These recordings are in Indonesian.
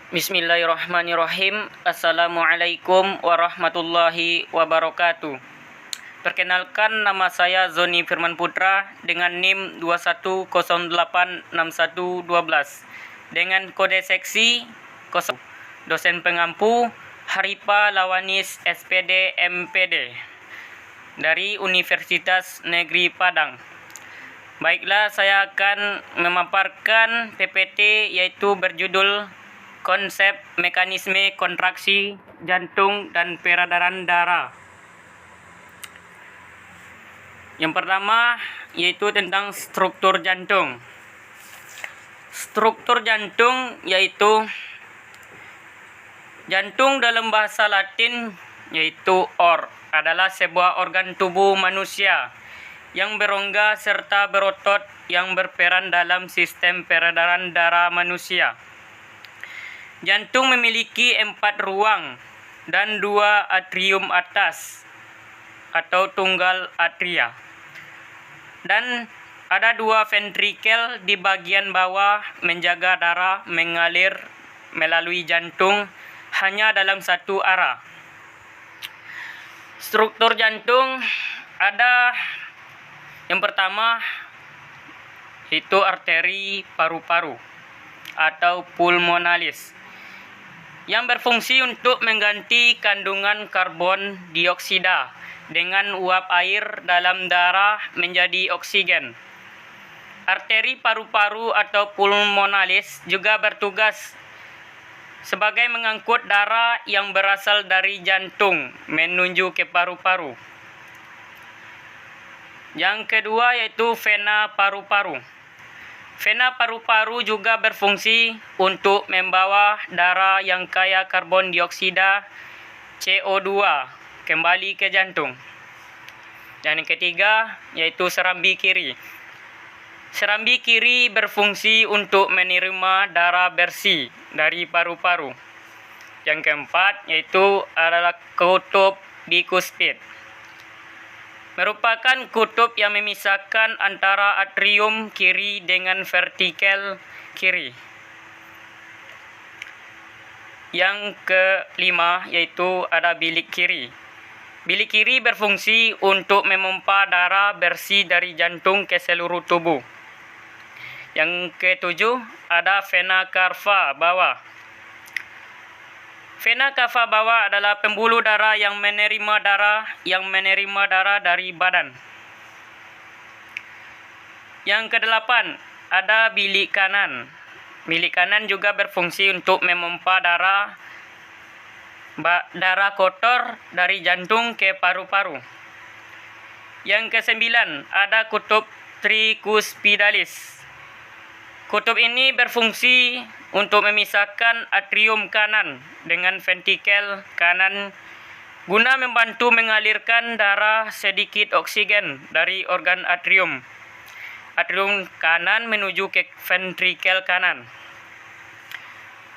Bismillahirrahmanirrahim. Assalamualaikum warahmatullahi wabarakatuh. Perkenalkan, nama saya Zoni Firman Putra dengan NIM 21086112 dengan kode seksi 0. Dosen pengampu Haripa Lawanis SPD MPD dari Universitas Negeri Padang. Baiklah, saya akan memaparkan PPT yaitu berjudul Konsep Mekanisme Kontraksi Jantung dan Peredaran Darah. Yang pertama yaitu tentang struktur jantung. Struktur jantung yaitu jantung dalam bahasa Latin yaitu adalah sebuah organ tubuh manusia yang berongga serta berotot yang berperan dalam sistem peredaran darah manusia. Jantung memiliki 4 ruang dan 2 atrium atas atau tunggal atria. Dan ada 2 ventrikel di bagian bawah menjaga darah mengalir melalui jantung hanya dalam satu arah. Struktur jantung ada yang pertama itu arteri paru-paru atau pulmonalis yang berfungsi untuk mengganti kandungan karbon dioksida dengan uap air dalam darah menjadi oksigen. Arteri paru-paru atau pulmonalis juga bertugas sebagai mengangkut darah yang berasal dari jantung menuju ke paru-paru. Yang kedua yaitu vena paru-paru. Vena paru-paru juga berfungsi untuk membawa darah yang kaya karbon dioksida CO2 kembali ke jantung. Dan yang ketiga yaitu serambi kiri. Serambi kiri berfungsi untuk menerima darah bersih dari paru-paru. Yang keempat yaitu adalah kutub bikuspid. Merupakan kutub yang memisahkan antara atrium kiri dengan vertikel kiri. Yang kelima yaitu ada bilik kiri. Bilik kiri berfungsi untuk memompa darah bersih dari jantung ke seluruh tubuh. Yang ketujuh ada vena cava bawah. Vena cava bawah adalah pembuluh darah yang menerima darah dari badan. Yang kedelapan ada bilik kanan. Bilik kanan juga berfungsi untuk memompa darah kotor dari jantung ke paru-paru. Yang kesembilan ada kutub tricuspidalis. Kutub ini berfungsi untuk memisahkan atrium kanan dengan ventrikel kanan guna membantu mengalirkan darah sedikit oksigen dari organ atrium kanan menuju ke ventrikel kanan.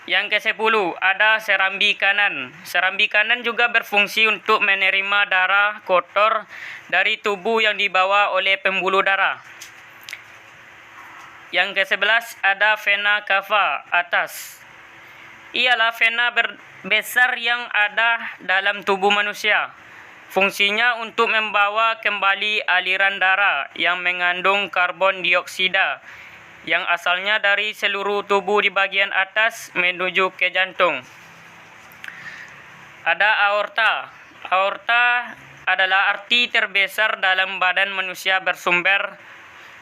Yang ke-10 ada serambi kanan. Serambi kanan juga berfungsi untuk menerima darah kotor dari tubuh yang dibawa oleh pembuluh darah. Yang ke-11 ada vena cava atas. Ialah vena besar yang ada dalam tubuh manusia. Fungsinya untuk membawa kembali aliran darah yang mengandung karbon dioksida yang asalnya dari seluruh tubuh di bagian atas menuju ke jantung. Ada aorta. Aorta adalah arti terbesar dalam badan manusia bersumber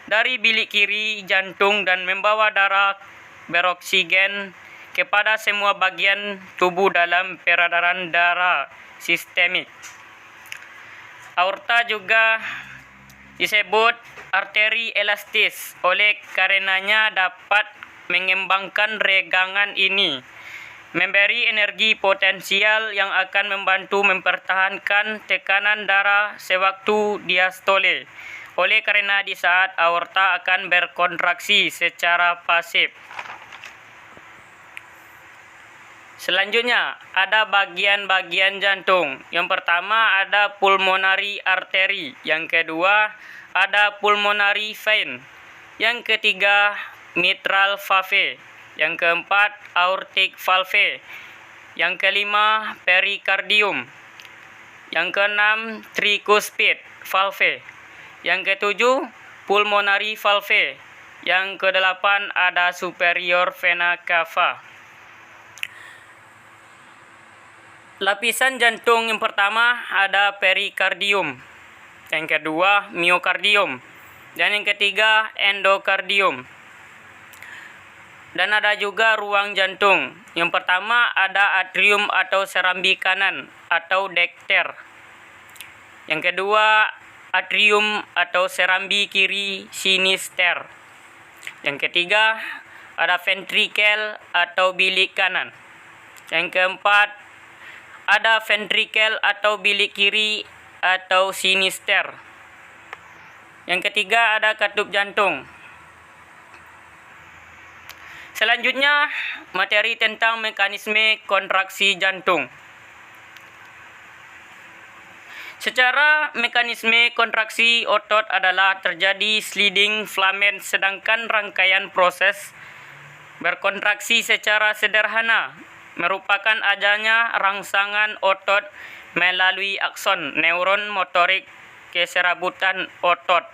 dari bilik kiri jantung dan membawa darah beroksigen kepada semua bagian tubuh dalam peredaran darah sistemik. Aorta juga disebut arteri elastis oleh karenanya dapat mengembangkan regangan ini, memberi energi potensial yang akan membantu mempertahankan tekanan darah sewaktu diastole. Oleh karena di saat aorta akan berkontraksi secara pasif. Selanjutnya ada bagian-bagian jantung. Yang pertama ada pulmonary artery. Yang kedua ada pulmonary vein. Yang ketiga mitral valve. Yang keempat, aortic valve. Yang kelima, perikardium. Yang keenam, tricuspid valve. Yang ketujuh, pulmonary valve. Yang kedelapan, ada superior vena cava. Lapisan jantung yang pertama ada perikardium. Yang kedua, miokardium. Dan yang ketiga, endokardium. Dan ada juga ruang jantung. Yang pertama ada atrium atau serambi kanan atau dekter. Yang kedua, atrium atau serambi kiri sinister. Yang ketiga, ada ventrikel atau bilik kanan. Yang keempat, ada ventrikel atau bilik kiri atau sinister. Yang ketiga, ada katup jantung. Selanjutnya, materi tentang mekanisme kontraksi jantung. Secara mekanisme kontraksi otot adalah terjadi sliding filament, sedangkan rangkaian proses berkontraksi secara sederhana merupakan adanya rangsangan otot melalui akson neuron motorik keserabutan otot.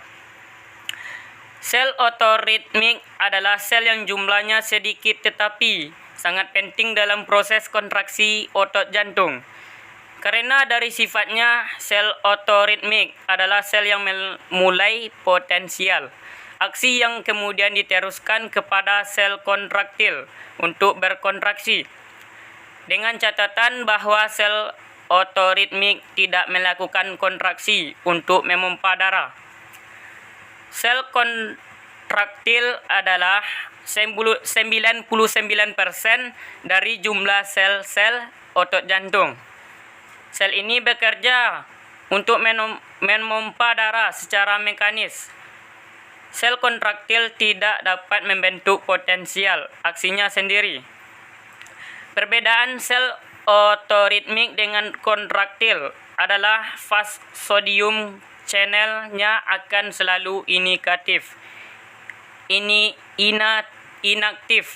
Sel otoritmik adalah sel yang jumlahnya sedikit tetapi sangat penting dalam proses kontraksi otot jantung. Karena dari sifatnya, sel otoritmik adalah sel yang memulai potensial aksi yang kemudian diteruskan kepada sel kontraktil untuk berkontraksi. Dengan catatan bahwa sel otoritmik tidak melakukan kontraksi untuk memompa darah. Sel kontraktil adalah 99% dari jumlah sel-sel otot jantung. Sel ini bekerja untuk memompa darah secara mekanis. Sel kontraktil tidak dapat membentuk potensial aksinya sendiri. Perbedaan sel otoritmik dengan kontraktil adalah fase sodium channel-nya akan selalu inaktif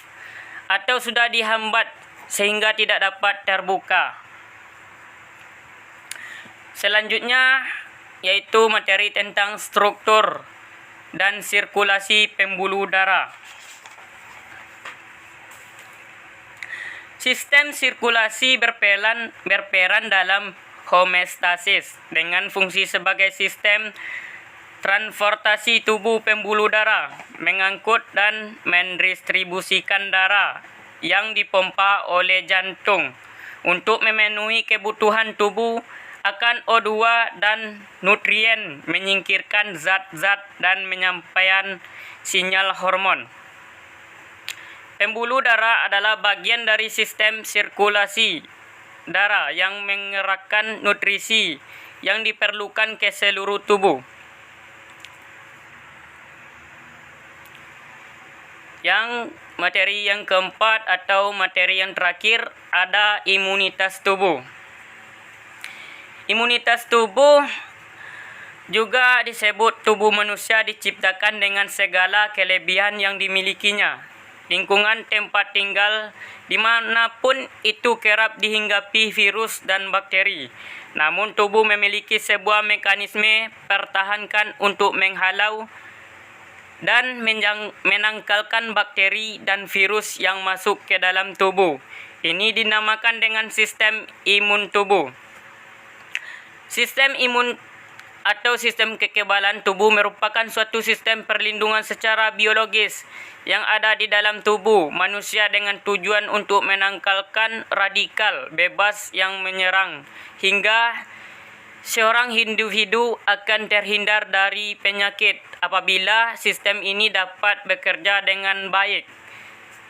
atau sudah dihambat sehingga tidak dapat terbuka. Selanjutnya yaitu materi tentang struktur dan sirkulasi pembuluh darah. Sistem sirkulasi berperan dalam homeostasis dengan fungsi sebagai sistem transportasi tubuh pembuluh darah, mengangkut dan mendistribusikan darah yang dipompa oleh jantung untuk memenuhi kebutuhan tubuh akan O2 dan nutrien, menyingkirkan zat-zat dan menyampaikan sinyal hormon. Pembuluh darah adalah bagian dari sistem sirkulasi darah yang mengerahkan nutrisi yang diperlukan ke seluruh tubuh. Yang materi yang keempat atau materi yang terakhir ada imunitas tubuh. Imunitas tubuh juga disebut tubuh manusia diciptakan dengan segala kelebihan yang dimilikinya. Lingkungan tempat tinggal dimanapun itu kerap dihinggapi virus dan bakteri. Namun tubuh memiliki sebuah mekanisme pertahankan untuk menghalau dan menangkalkan bakteri dan virus yang masuk ke dalam tubuh. Ini dinamakan dengan sistem imun tubuh. Sistem imun atau sistem kekebalan tubuh merupakan suatu sistem perlindungan secara biologis yang ada di dalam tubuh manusia dengan tujuan untuk menangkalkan radikal bebas yang menyerang hingga seorang individu akan terhindar dari penyakit. Apabila sistem ini dapat bekerja dengan baik,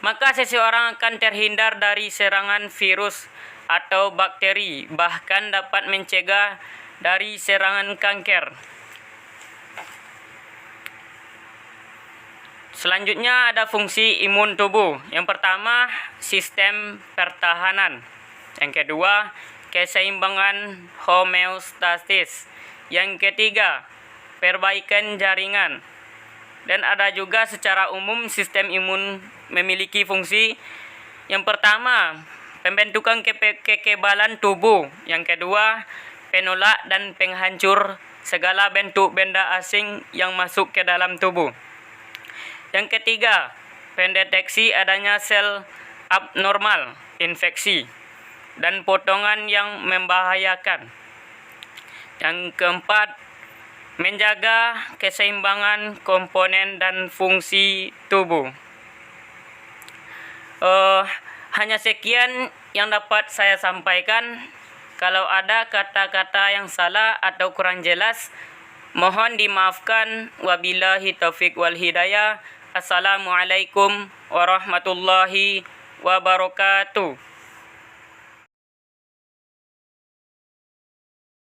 maka seseorang akan terhindar dari serangan virus atau bakteri, bahkan dapat mencegah dari serangan kanker. Selanjutnya ada fungsi imun tubuh. Yang pertama, sistem pertahanan. Yang kedua, keseimbangan homeostasis. Yang ketiga, perbaikan jaringan. Dan ada juga secara umum sistem imun memiliki fungsi. Yang pertama, pembentukan kekebalan tubuh. Yang kedua, penolak dan penghancur segala bentuk benda asing yang masuk ke dalam tubuh. Yang ketiga, pendeteksi adanya sel abnormal, infeksi, dan potongan yang membahayakan. Yang keempat, menjaga keseimbangan komponen dan fungsi tubuh. Hanya sekian yang dapat saya sampaikan. Kalau ada kata-kata yang salah atau kurang jelas, mohon dimaafkan. Wabillahi taufiq wal hidayah. Assalamualaikum warahmatullahi wabarakatuh.